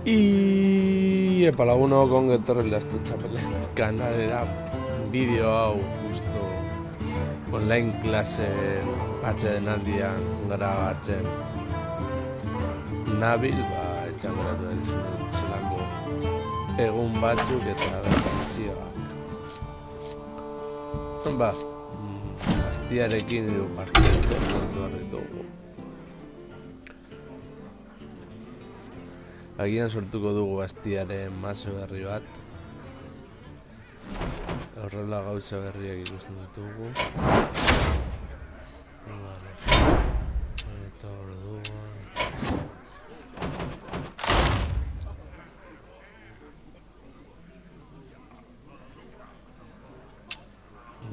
Epa lagunok onge etorri lastu txapelen kanalera bideo hau justo online klasen atsedenaldian grabatzen nabil, etxan geratu den zelako egun batzuk eta bertazioak. Aztiarekin hiru partitzen kontu harritugu. Agian sortuko dugu Astiaren mazo berri bat. Horrela gauza berriak ikusten ditugu. Eta orduan.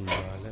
Vale.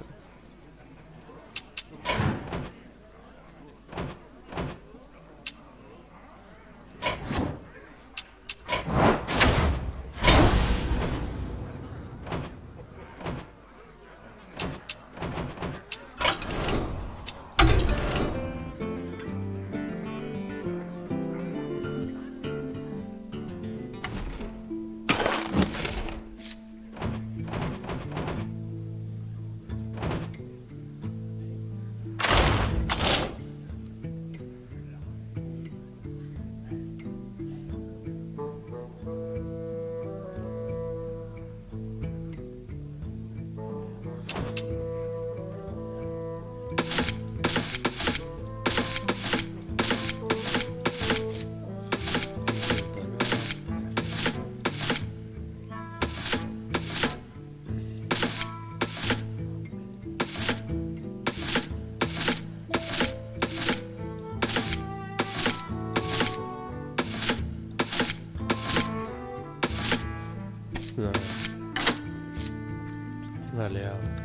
Vale, ahora.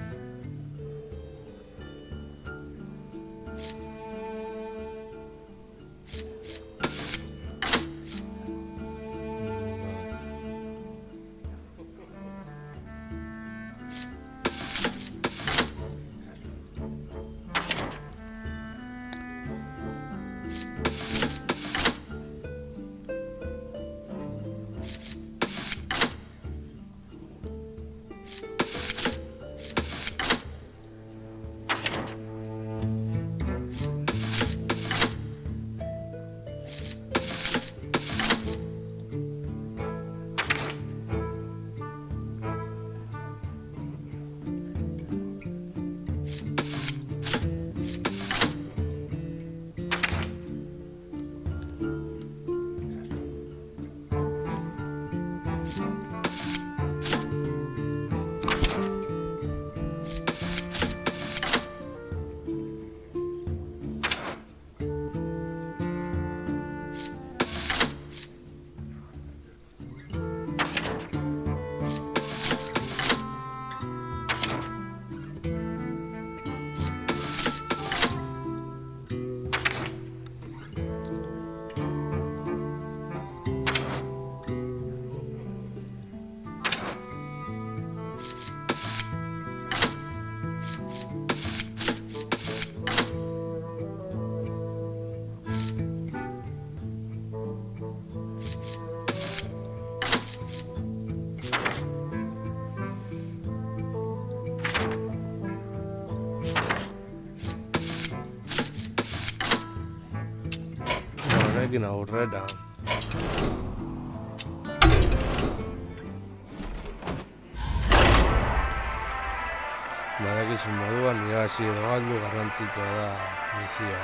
Honekin aurrera. Badakizun moduan irabazi edo galdu garrantzitsua da misioa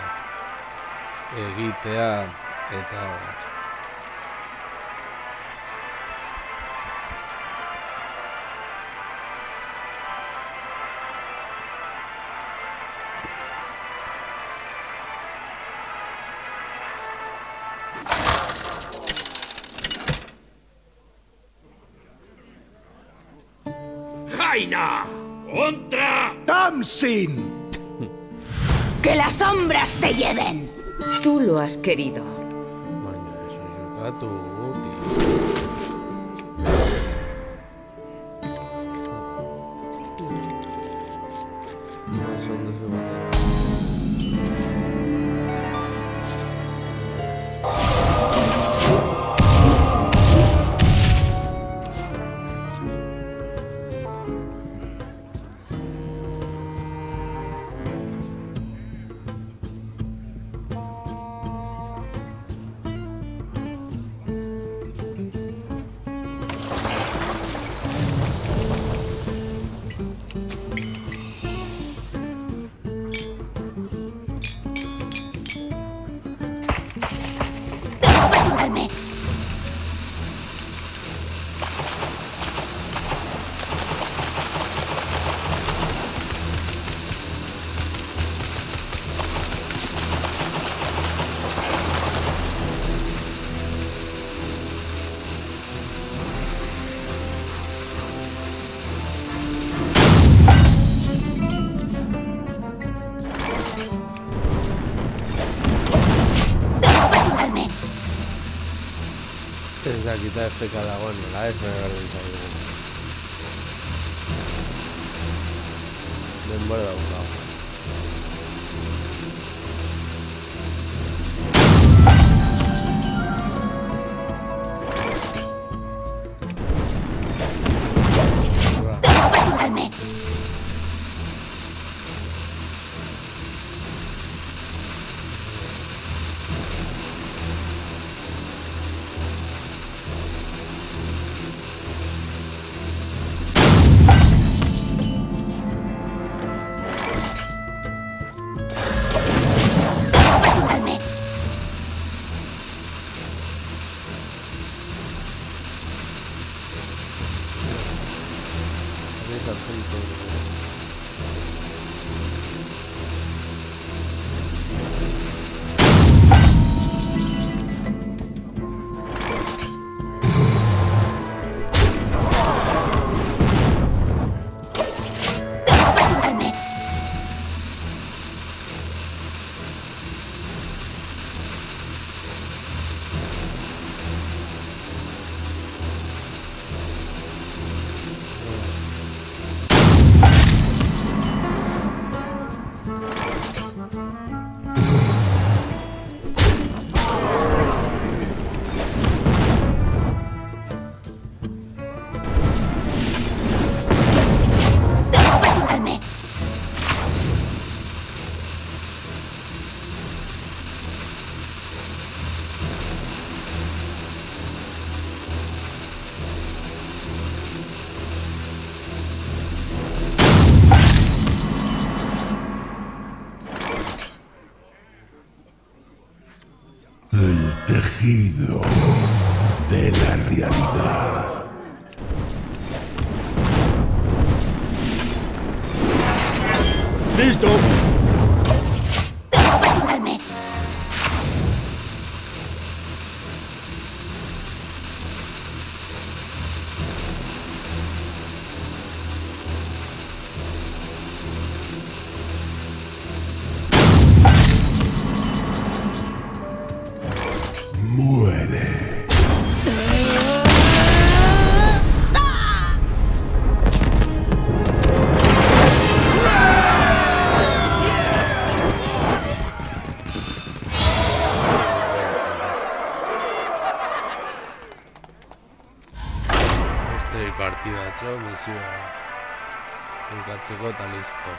egitea eta ¡Jaina! ¡Contra! ¡Tamsin! ¡Que las sombras te lleven! Tú lo has querido. baina ez jokatu guti. Ez dakita efeka dagoen, nola ez berdin zaigu. Denbora daukagu. Capturarme. Capturarme. Tenéis al centro. Capturarme. Capturarme. El tejido de la realidad. ¡Listo! Capturarme. Muere. Partidatxo, misioa bukatzeko eta listo.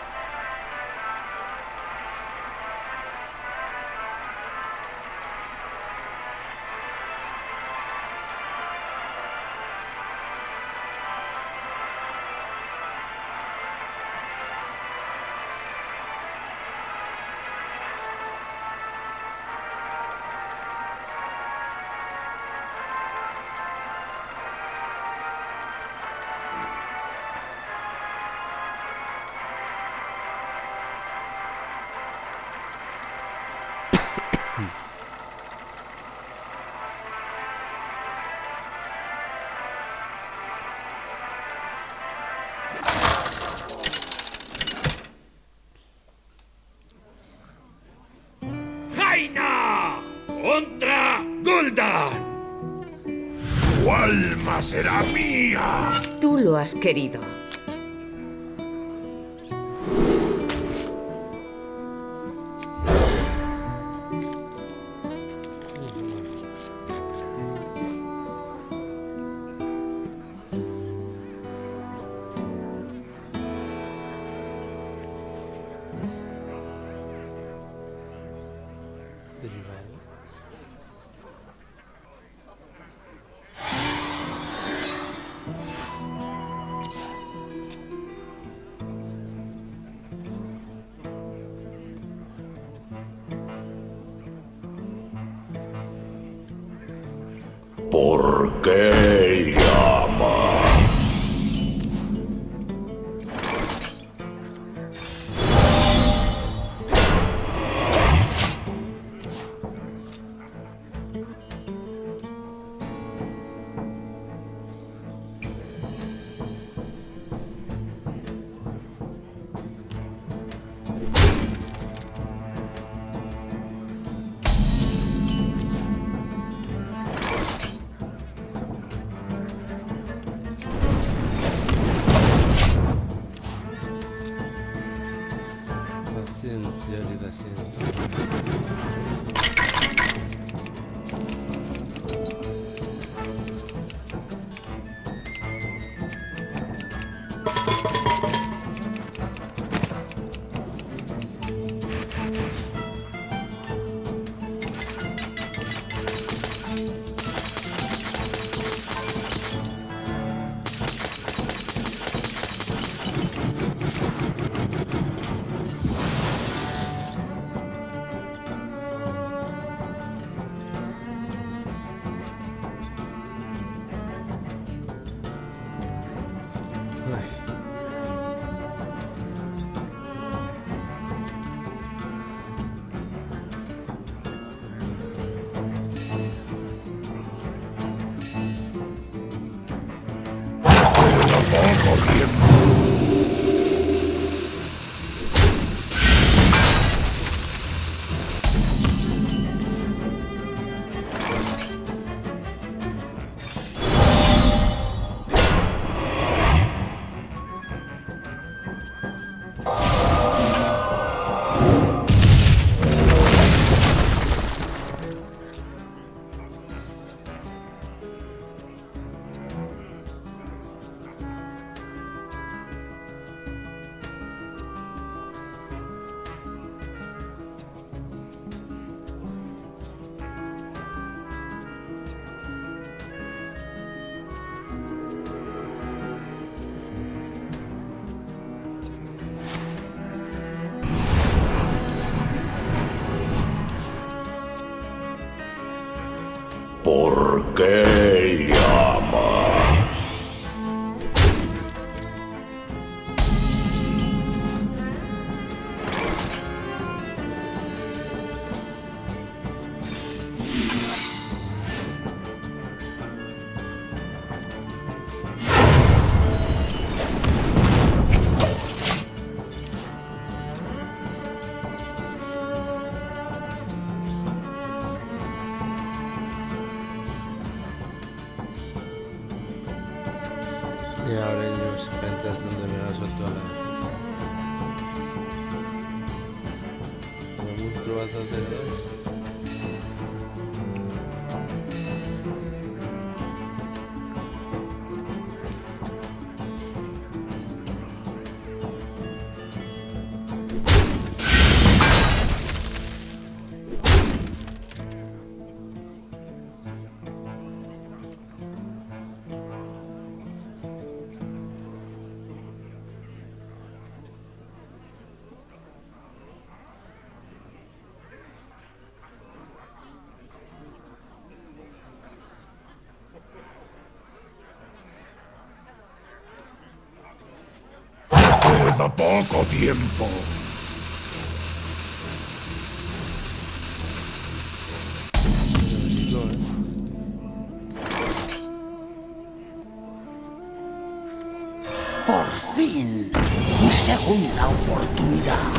¡Jaina! ¡Contra Gul'dan! ¡Tu alma será mía! Tú lo has querido. ¿Por qué llama? poco tiempo. ¿Por qué llamas? Y ahora ellos entras donde me la suelto a la... Como monstruo bastante dos. Queda poco tiempo. Digo, Por fin, mi segunda oportunidad.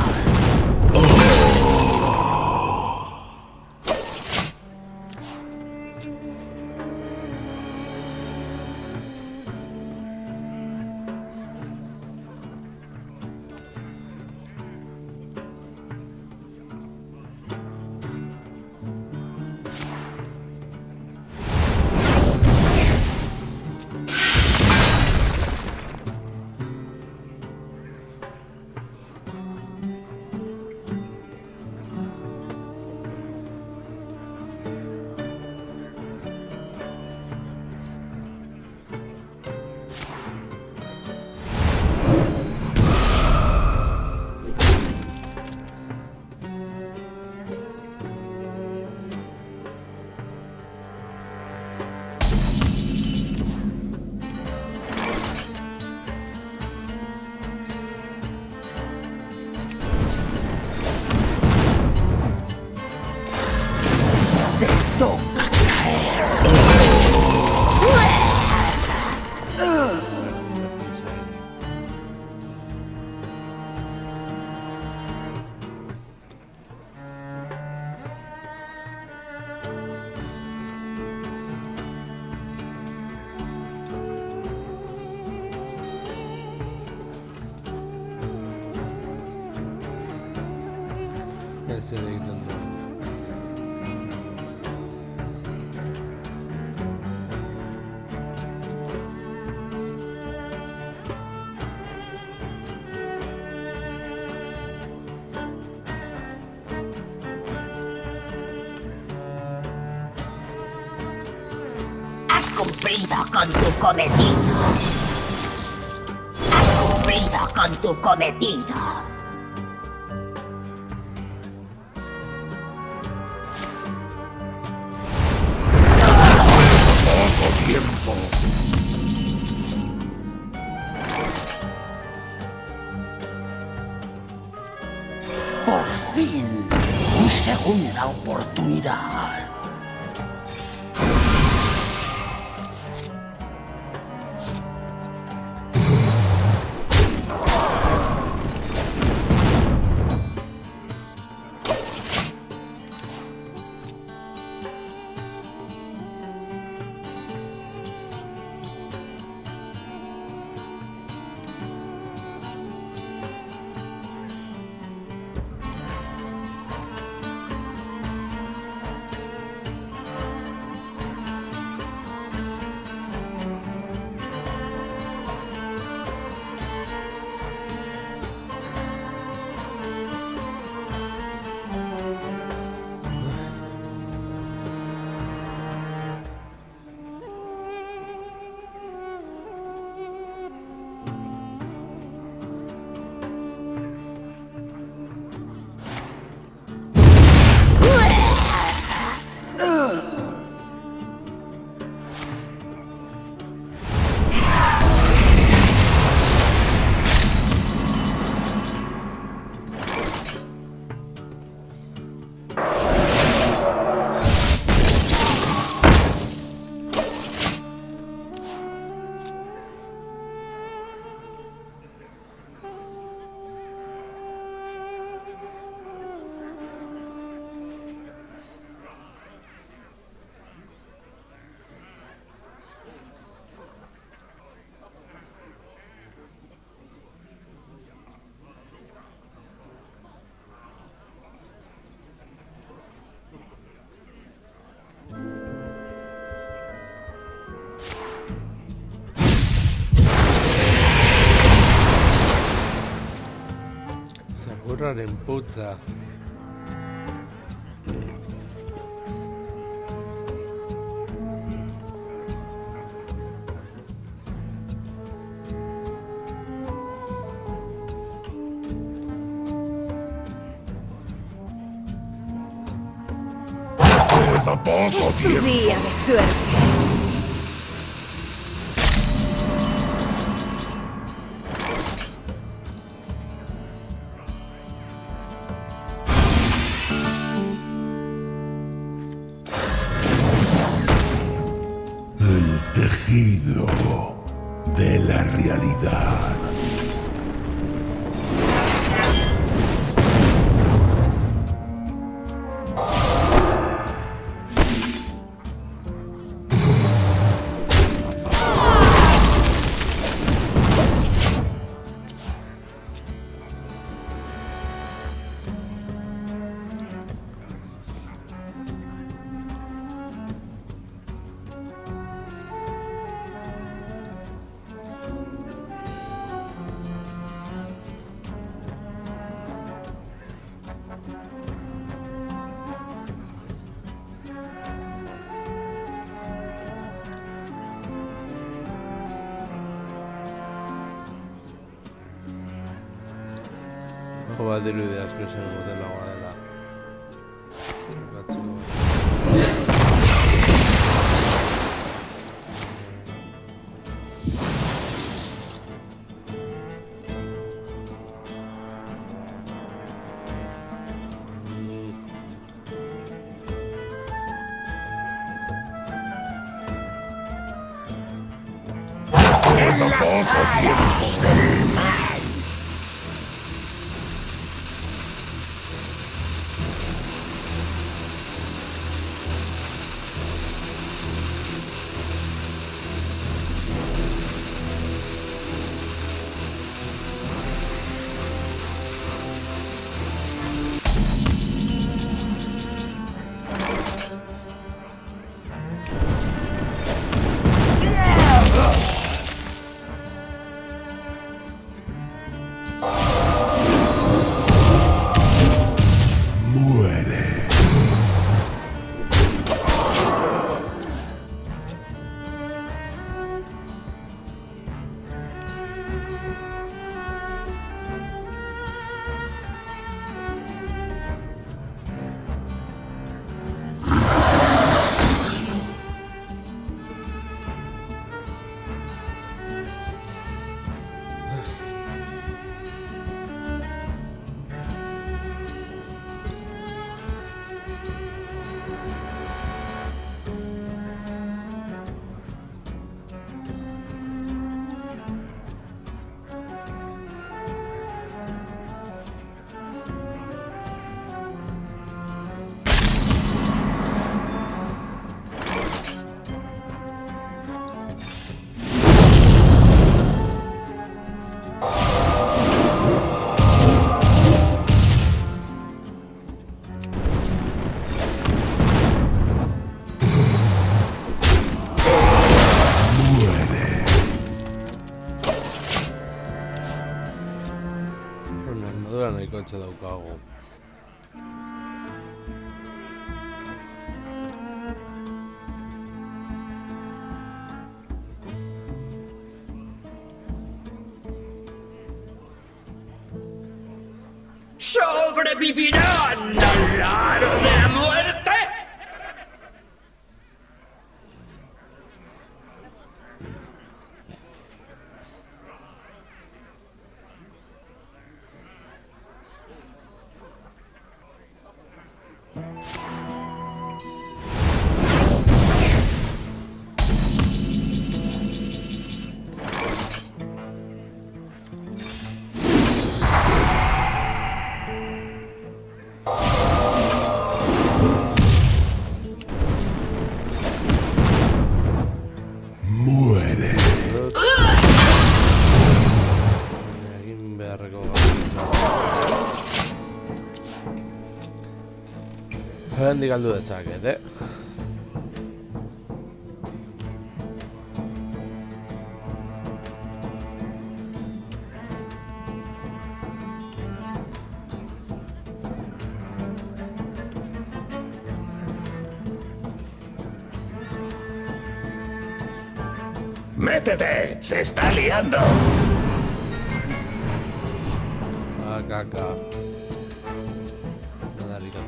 ese de donde... Has cumplido con tu cometido. Has cumplido con tu cometido. Poco tiempo. Por fin, mi segunda oportunidad. Urraren putza. Queda poco Tu tiempo. día de suerte. El tejido de la realidad. Jo bat dirudi asko zen motela garela. Queda poco tiempo. Muere. Armadura nahikotxe daukagu. ¿Sobrevivirán al aro de la muerte? Muere. Egin beharreko gauza. Hemendik galdu dezaket, ¡Métete! ¡Se está liando! Ah, caca. Nada, arigato.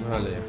Vale.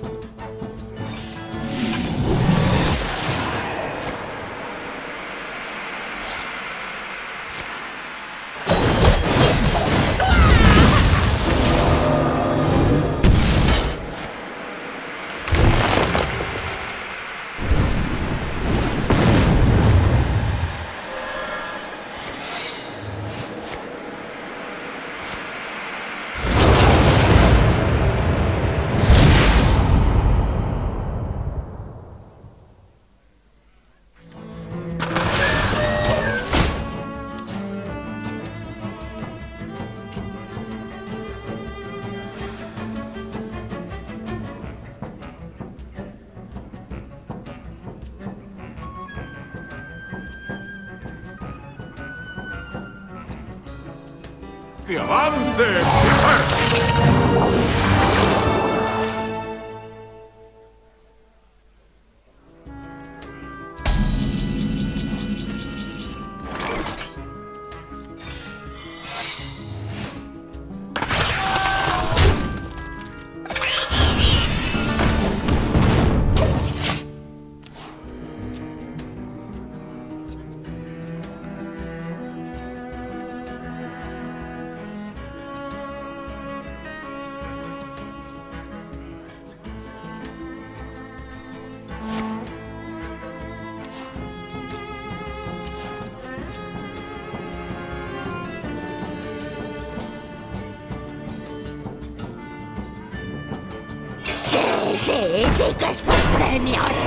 ¡Que avance! Sí, sí que es por premios.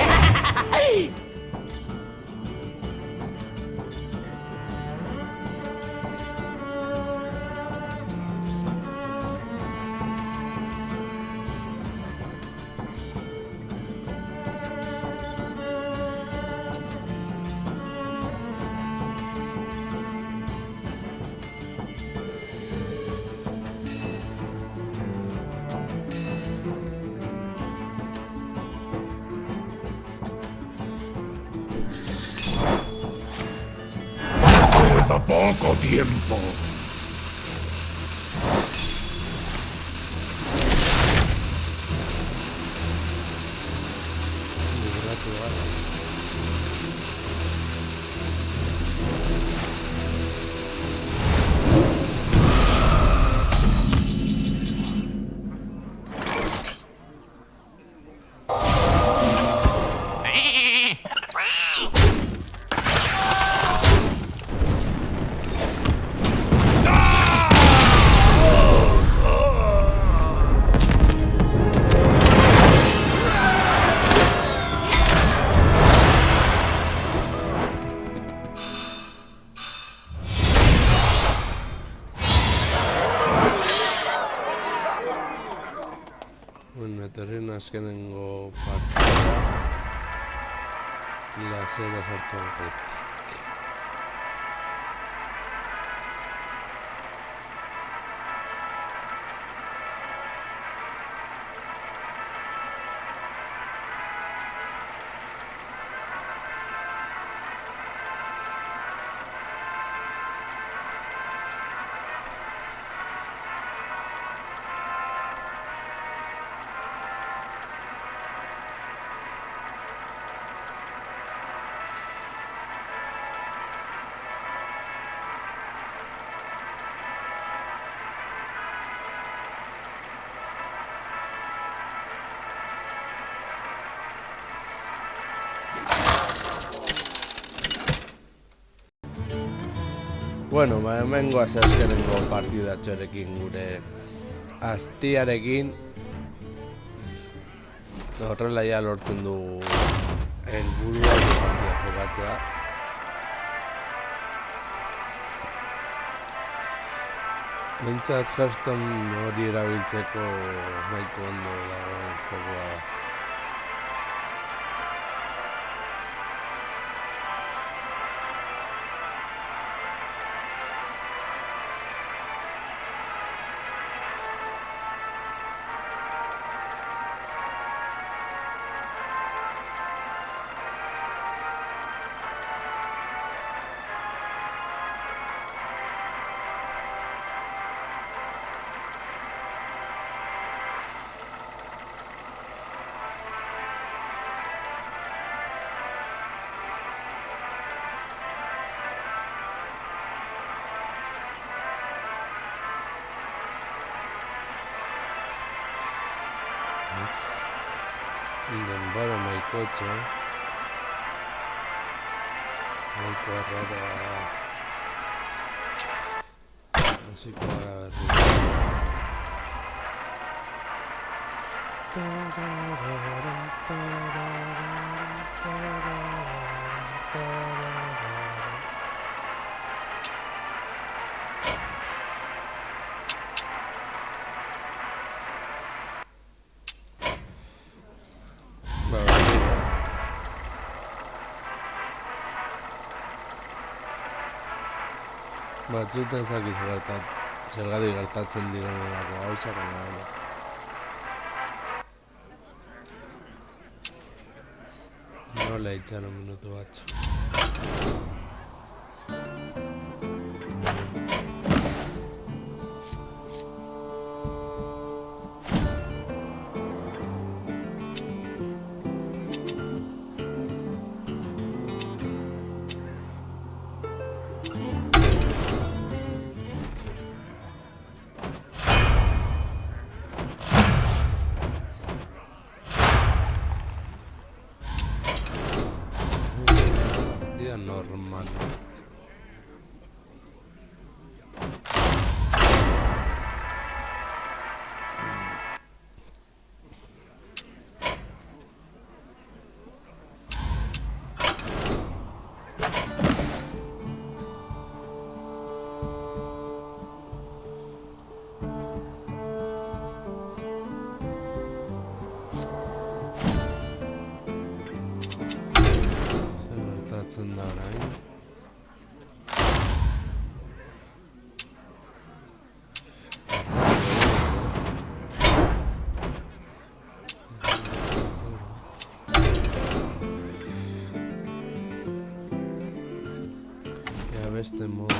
Queda poco tiempo. Bueno, etorri azkenengo partida. Lasera sartu aurretik. Bueno, hemengo azkenengo partidatxorekin gure aztiarekin. Horrela ja lortzen du helburua partia jokatzea. Bentsat Hearthstone hori erabiltzeko nahiko ondo dagoen jokoa da. Denbora nahikotxo. Nahiko errara. Hasiko gara berri. Batzuetan zakiz zergatik gertatzen direnelako gauzak, baina nola itxaron minutu batzu. Normal. Da orain. Ja beste modu.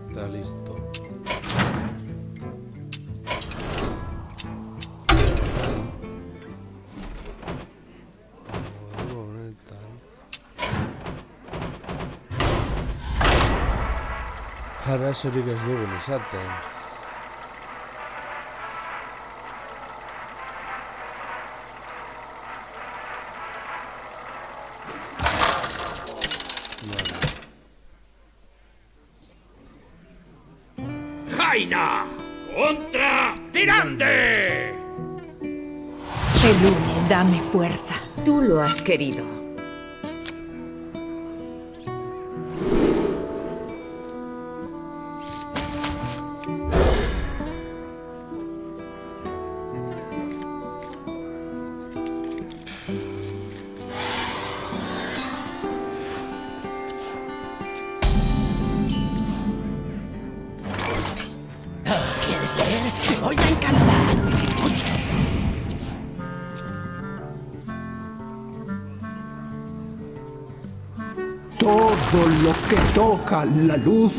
Está listo. Arazorik ez dugun izaten. ¡Jaina! ¡Contra Tirande! Elune, dame fuerza. Tú lo has querido. ¿Quieres leer? Te voy a encantar. Escucha. Todo lo que toca la luz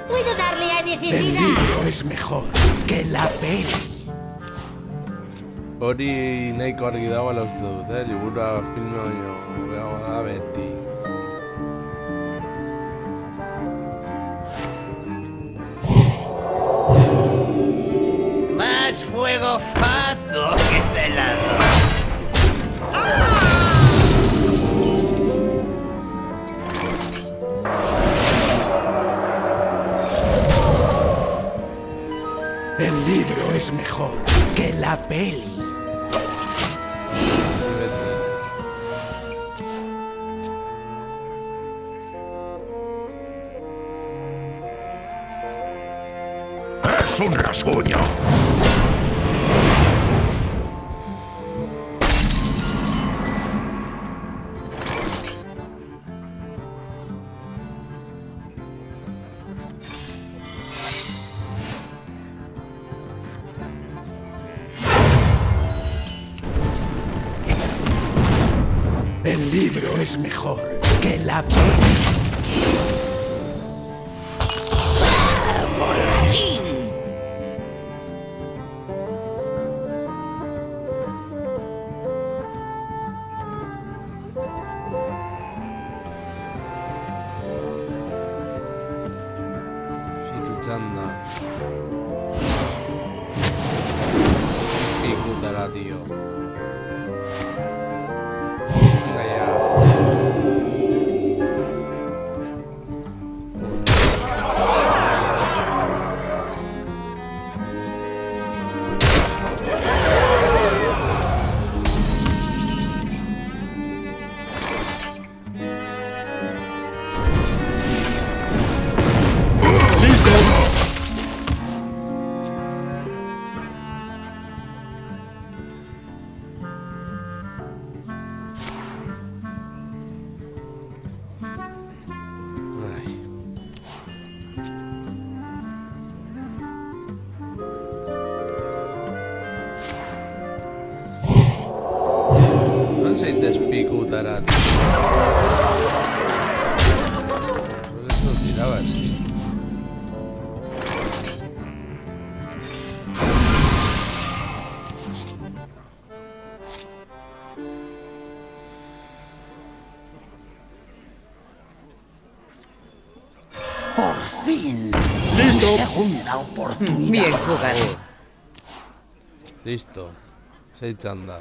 Puedo darle a El necesidad. libro es mejor que la peli. Hori nahiko argi dagoela uste dut, liburua filme baino gehiago da beti. Más fuego fato que celado. El libro es mejor que la peli. Es un rasguño. libro es mejor que la pena. ¡Por fin! Chituchanda. Ikutara, tío. Venga ya. Ay. Non sei despicutara, tío. Eso tiraba así. Por fin. Mi segunda oportunidad. Bien jugado. Listo. Seichanda.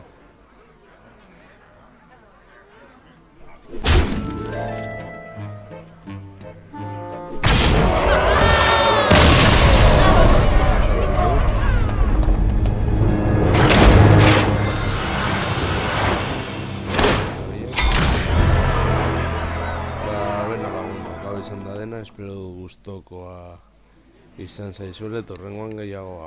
Espero gustokoa izan zaizule, torrengoan gehiago